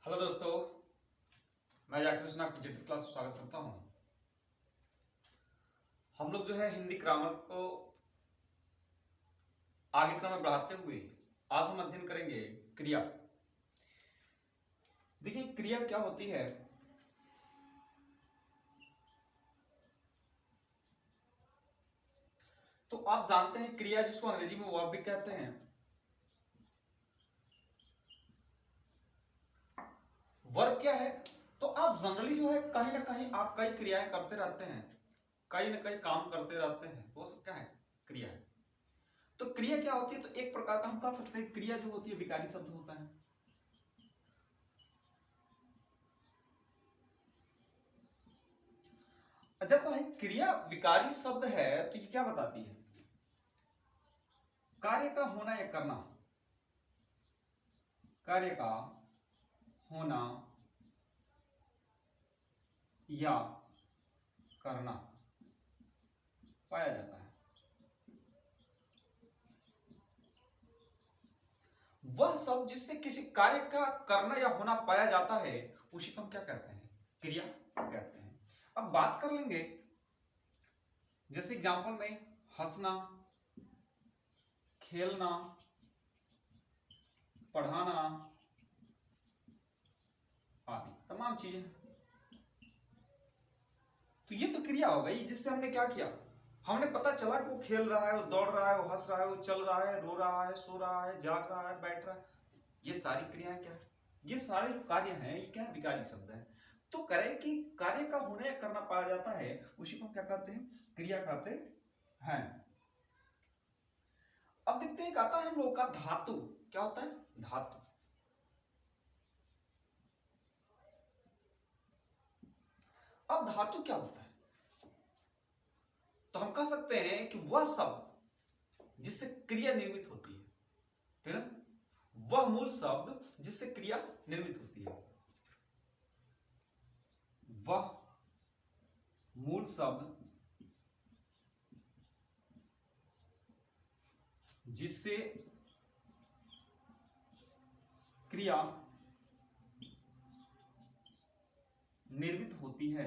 Hello दोस्तों, मैं जाकिर हुसैन आपकी जेटिस क्लास में स्वागत करता हूं। हम लोग जो है हिंदी ग्रामर को आगे क्रम में बढ़ाते हुए आज हम अध्ययन करेंगे क्रिया। देखिए क्रिया क्या होती है। तो आप जानते हैं क्रिया जिसको अंग्रेजी में वर्ब भी कहते हैं। वर्ब क्या है? तो आप जनरली जो है कहीं ना कहीं आप कई क्रियाएं करते रहते हैं, कहीं ना कहीं काम करते रहते हैं, वो सब क्या है? क्रिया है। तो क्रिया क्या होती है? तो एक प्रकार का हम कह सकते हैं क्रिया जो होती है विकारी शब्द होता है। जब वह क्रिया विकारी शब्द है तो ये क्या बताती है? कार्य का होना या करना, कार्य का होना या करना पाया जाता है। वह शब्द जिससे किसी कार्य का करना या होना पाया जाता है उसी को हम क्या कहते हैं? क्रिया कहते हैं। अब बात कर लेंगे, जैसे एग्जांपल में हंसना, खेलना, पढ़ाना आदि तमाम चीजें। तो ये तो क्रिया हो गई जिससे हमने क्या किया, हमने पता चला कि वो खेल रहा है, वो दौड़ रहा है, वो हंस रहा है, वो चल रहा है, रो रहा है, सो रहा है, जाग रहा है, बैठ रहा है। ये सारी क्रियाएं क्या है? ये सारे जो कार्य हैं ये क्या है? विकारी शब्द है। तो करें कि कार्य का होने या करना पाया जाता है उसी को हम क्या कहते हैं? क्रिया कहते हैं। अब देखते हैं, आता है हम लोग का धातु। क्या होता है? धातु। अब धातु क्या होता है? तो हम कह सकते हैं कि वह शब्द जिससे क्रिया निर्मित होती है, ठीक है ना? वह मूल शब्द जिससे क्रिया निर्मित होती है, वह मूल शब्द जिससे क्रिया निर्मित होती है।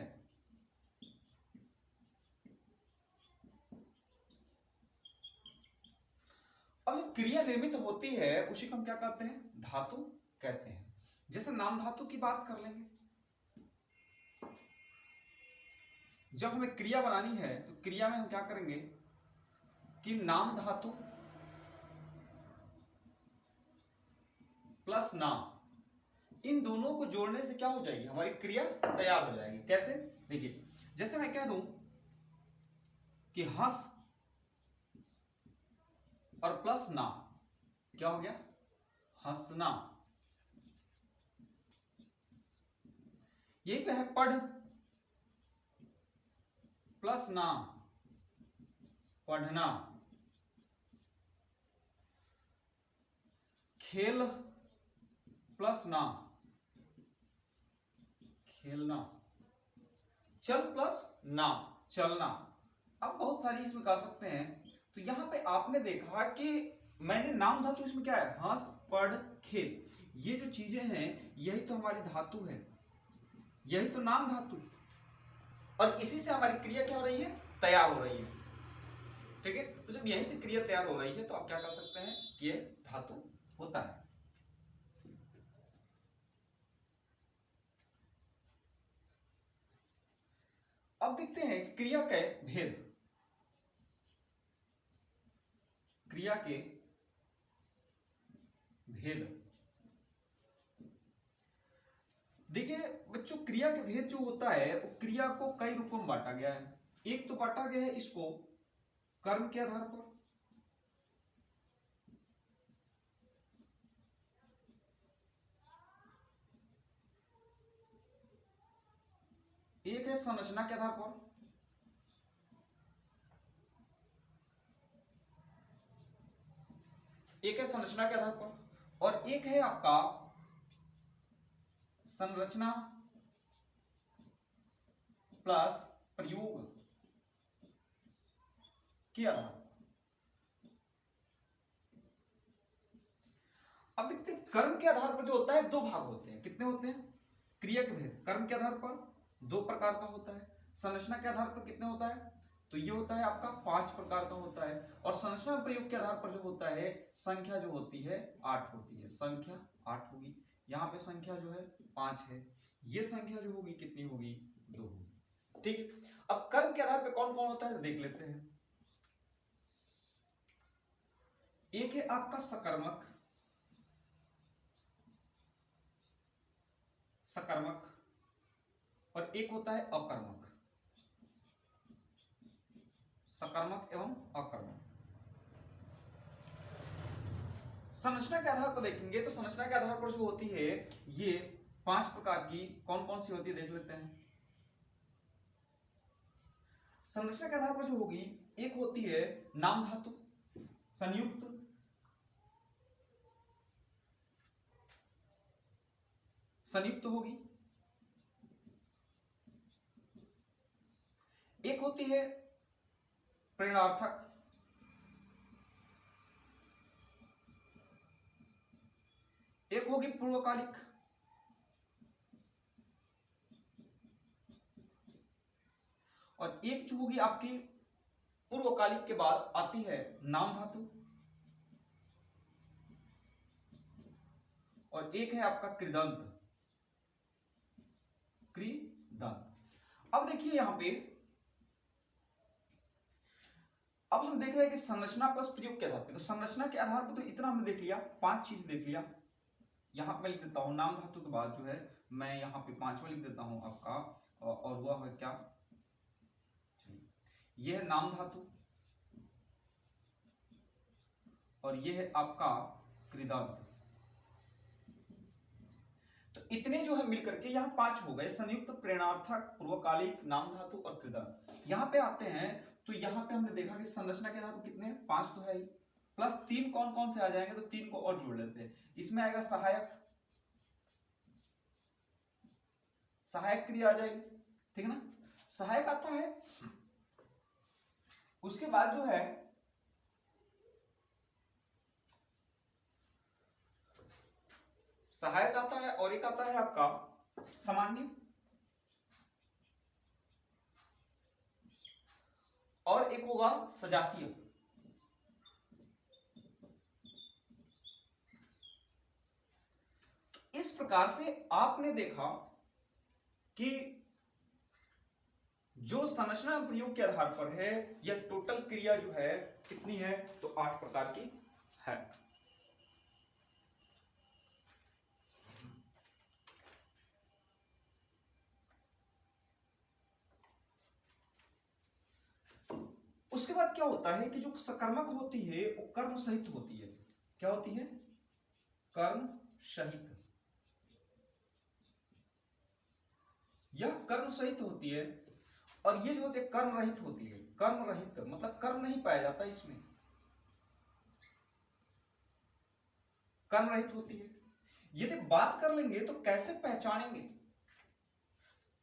अब क्रिया निर्मित होती है उसी को हम क्या कहते हैं? धातु कहते हैं। जैसे नाम धातु की बात कर लेंगे। जब हमें क्रिया बनानी है तो क्रिया में हम क्या करेंगे कि नाम धातु प्लस नाम, इन दोनों को जोड़ने से क्या हो जाएगी? हमारी क्रिया तैयार हो जाएगी। कैसे? देखिए, जैसे मैं कह दूं कि हंस और प्लस ना, क्या हो गया? हंसना। यही पे है पढ़ प्लस ना, पढ़ना। खेल प्लस ना, खेलना। चल प्लस ना, चलना। अब बहुत सारी इसमें कह सकते हैं। तो यहां पे आपने देखा कि मैंने नाम धातु इसमें क्या है? हंस, पढ़, खेल। ये जो चीजें हैं यही तो हमारी धातु है, यही तो नाम धातु। और इसी से हमारी क्रिया क्या हो रही है? तैयार हो रही है। ठीक है? तो जब यहीं से क्रिया तैयार हो रही है तो आप क्या कह सकते हैं कि ये धातु होता है। अब देखते हैं क्रिया के भेद। क्रिया के भेद। देखिए बच्चों, क्रिया के भेद जो होता है वो क्रिया को कई रूपों में बांटा गया है। एक तो बांटा गया है इसको कर्म के आधार पर, एक है संरचना के आधार पर, एक है संरचना के आधार पर, और एक है आपका संरचना प्लस प्रयोग के आधार पर। अब देखते हैं कर्म के आधार पर जो होता है दो भाग होते हैं। कितने होते हैं? क्रिया के भेद कर्म के आधार पर दो प्रकार का होता है। संरचना के आधार पर कितने होता है? तो ये होता है आपका 5 प्रकार का होता है। और संरचना प्रयोग के आधार पर जो होता है संख्या जो होती है 8 होती है। संख्या 8 होगी। यहाँ पे संख्या जो है 5 है। ये संख्या जो होगी कितनी होगी? 2 होगी। ठीक है। अब कर्म के आधार पर कौन कौन होता है तो देख लेते हैं। एक है आपका सकर्मक, सकर्मक, और एक होता है अकर्मक। सकर्मक एवं अकर्मक। संरचना के आधार पर देखेंगे तो संरचना के आधार पर जो होती है ये 5 प्रकार की कौन कौन सी होती है देख लेते हैं। संरचना के आधार पर जो होगी एक होती है नाम धातु संयुक्त, संयुक्त होगी। एक होती है प्रेरणार्थक, एक होगी पूर्वकालिक, और एक जो होगी आपकी पूर्वकालिक के बाद आती है नाम धातु, और एक है आपका कृदंत, कृदंत। अब देखिए यहां पे अब हम देख रहे हैं कि संरचना प्लस प्रयोग के आधार पे, तो संरचना के आधार पर तो इतना हमने देख लिया, 5 चीज देख लिया। यहां पे लिख देता हूं नाम धातु के बाद जो है मैं यहां पे 5वां लिख देता हूं आपका, और वह है क्या? चलिए यह है नाम धातु और यह है आपका कृदंत। तो इतने जो है मिलकर के यहाँ 5 हो गए, संयुक्त, प्रेरणार्थक, पूर्वकालिक, नाम धातु और कृदंत। यहाँ पे आते हैं तो यहाँ पे हमने देखा कि संरचना के आधार पर कितने? 5 तो है ही, प्लस 3 कौन कौन से आ जाएंगे तो 3 को और जोड़ लेते हैं। इसमें आएगा सहायक, सहायक क्रिया आ जाएगी, ठीक है ना? सहायक आता है। उसके बाद जो है सहायक आता है, और एक आता है आपका सामान्य, और एक होगा सजातीय। इस प्रकार से आपने देखा कि जो संरचना प्रयोग के आधार पर है यह टोटल क्रिया जो है कितनी है? तो 8 प्रकार की है। उसके बाद क्या होता है कि जो सकर्मक होती है वो कर्म सहित होती है। क्या होती है? कर्म सहित। यह कर्म सहित होती है, और ये जो होती है कर्म रहित होती है। कर्म रहित मतलब कर्म नहीं पाया जाता इसमें, कर्म रहित होती है। यदि बात कर लेंगे तो कैसे पहचानेंगे,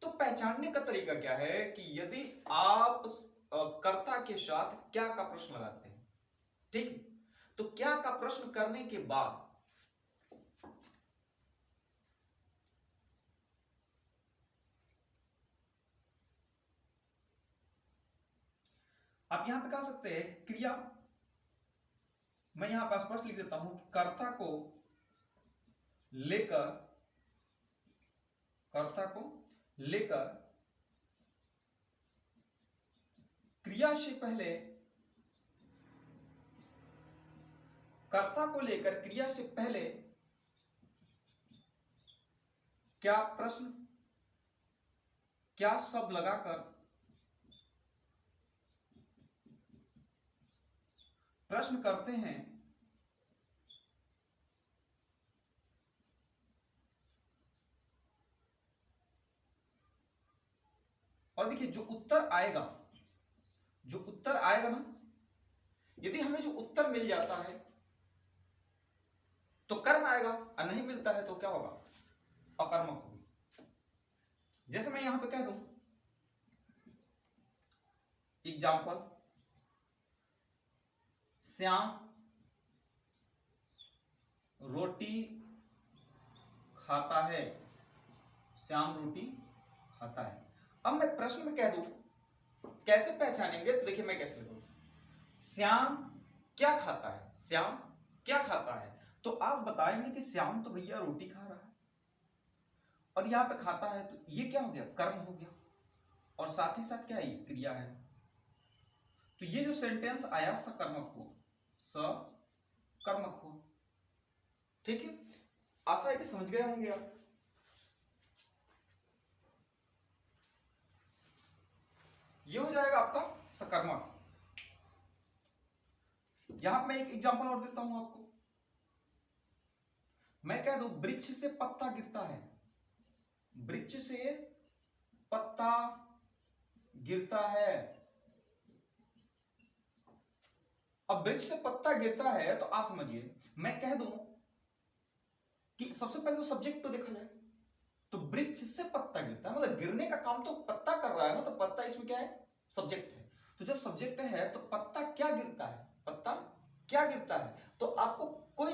तो पहचानने का तरीका क्या है कि यदि आप कर्ता के साथ क्या का प्रश्न लगाते हैं, ठीक है? तो क्या का प्रश्न करने के बाद आप यहां पे कह सकते हैं क्रिया, मैं यहां पर स्पष्ट लिख देता हूं कि कर्ता को लेकर, कर्ता को लेकर क्रिया से पहले, कर्ता को लेकर क्रिया से पहले क्या प्रश्न, क्या शब्द लगाकर प्रश्न करते हैं, और देखिए जो उत्तर आएगा, जो उत्तर आएगा ना, यदि हमें जो उत्तर मिल जाता है तो कर्म आएगा, और नहीं मिलता है तो क्या होगा? अकर्मक होगी। जैसे मैं यहां पे कह दूं एग्जाम्पल, श्याम रोटी खाता है, श्याम रोटी खाता है। अब मैं प्रश्न में कह दूं कैसे पहचानेंगे, तो देखिए मैं कैसे लिखूं, श्याम क्या खाता है, श्याम क्या खाता है, तो आप बताएंगे कि श्याम तो भैया रोटी खा रहा है, और यहां पे खाता है, तो ये क्या हो गया, कर्म हो गया, और साथ ही साथ क्या है, ये क्रिया है। तो ये जो सेंटेंस आया सकर्मक हुआ, सकर्मक हुआ। ठीक है, आशा है कि समझ गए होंगे आप। ये हो जाएगा आपका सकर्मक। यहां मैं एक एग्जांपल और देता हूं आपको। मैं कह दूं वृक्ष से पत्ता गिरता है, वृक्ष से पत्ता गिरता है। अब वृक्ष से पत्ता गिरता है तो आप समझिए, मैं कह दूं कि सबसे पहले तो सब्जेक्ट तो देखा जाए, तो वृक्ष से पत्ता गिरता है मतलब गिरने का काम तो पत्ता कर रहा है ना, तो पत्ता इसमें क्या है, सब्जेक्ट है। तो जब सब्जेक्ट है तो पत्ता क्या गिरता है, पत्ता क्या गिरता है, तो आपको कोई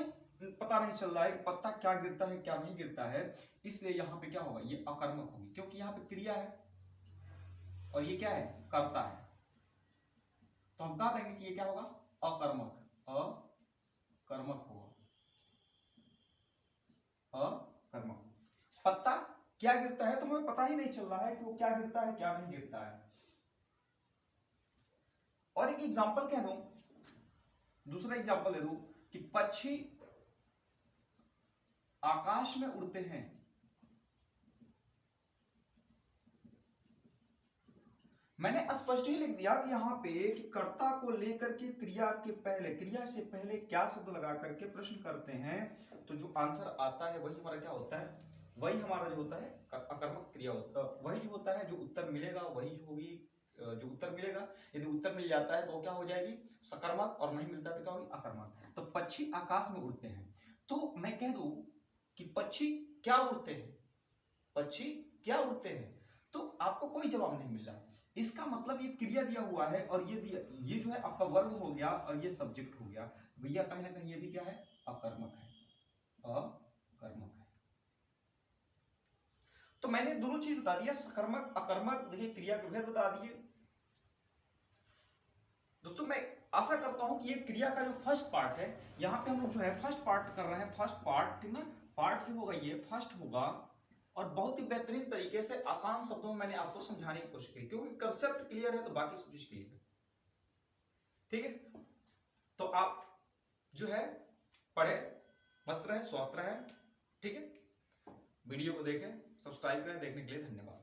पता नहीं चल रहा है कि पत्ता क्या गिरता है क्या नहीं गिरता है, इसलिए यहां पे क्या होगा, ये अकर्मक होगी, क्योंकि यहां पे क्रिया है और ये क्या है, कर्ता है। तो हम कह देंगे कि ये क्या होगा, अकर्मक, अकर्मक होगा, अकर्मक। पत्ता क्या गिरता है तो हमें पता ही नहीं चल रहा है कि वो क्या गिरता है क्या नहीं गिरता है। और एक एग्जांपल कह दूं, दूसरा एग्जांपल दे दूं कि पक्षी आकाश में उड़ते हैं। मैंने स्पष्ट ही लिख दिया कि यहां पे कि कर्ता को लेकर के क्रिया के पहले, क्रिया से पहले क्या शब्द लगा करके प्रश्न करते हैं, तो जो आंसर आता है वही हमारा क्या होता है, वही हमारा जो होता है अकर्मक क्रिया होता है, वही जो होता है, जो उत्तर मिलेगा वही जो होगी, जो उत्तर मिलेगा। यदि उत्तर मिल जाता है तो क्या हो जाएगी, सकर्मक, और नहीं मिलता तो क्या होगी, अकर्मक। तो पक्षी आकाश में उड़ते हैं, तो मैं कह दूं कि पक्षी क्या उड़ते हैं, पक्षी क्या उड़ते हैं, तो आपको कोई जवाब नहीं मिल रहा। इसका मतलब ये क्रिया दिया हुआ है और ये दिया, ये जो है आपका वर्ब हो गया और ये सब्जेक्ट हो गया, भैया कहीं ना कहीं ये भी क्या है, अकर्मक है, अकर्मक है। तो मैंने दोनों चीज बता दिया, सकर्मक अकर्मक, देखिए क्रिया के भेद बता दिए। दोस्तों मैं आशा करता हूं कि ये क्रिया का जो फर्स्ट पार्ट है, यहां पे हम लोग जो है फर्स्ट पार्ट कर रहे हैं, फर्स्ट पार्ट, ठीक ना, पार्ट जो होगा ये फर्स्ट होगा, और बहुत ही बेहतरीन तरीके से आसान शब्दों में मैंने आपको समझाने की कोशिश की, क्योंकि कंसेप्ट क्लियर है तो बाकी सब चीज क्लियर है। ठीक है, तो आप जो है पढ़े, मस्त रहे, स्वस्थ रहे। ठीक है, वीडियो को देखें, सब्सक्राइब करें, देखने के लिए धन्यवाद।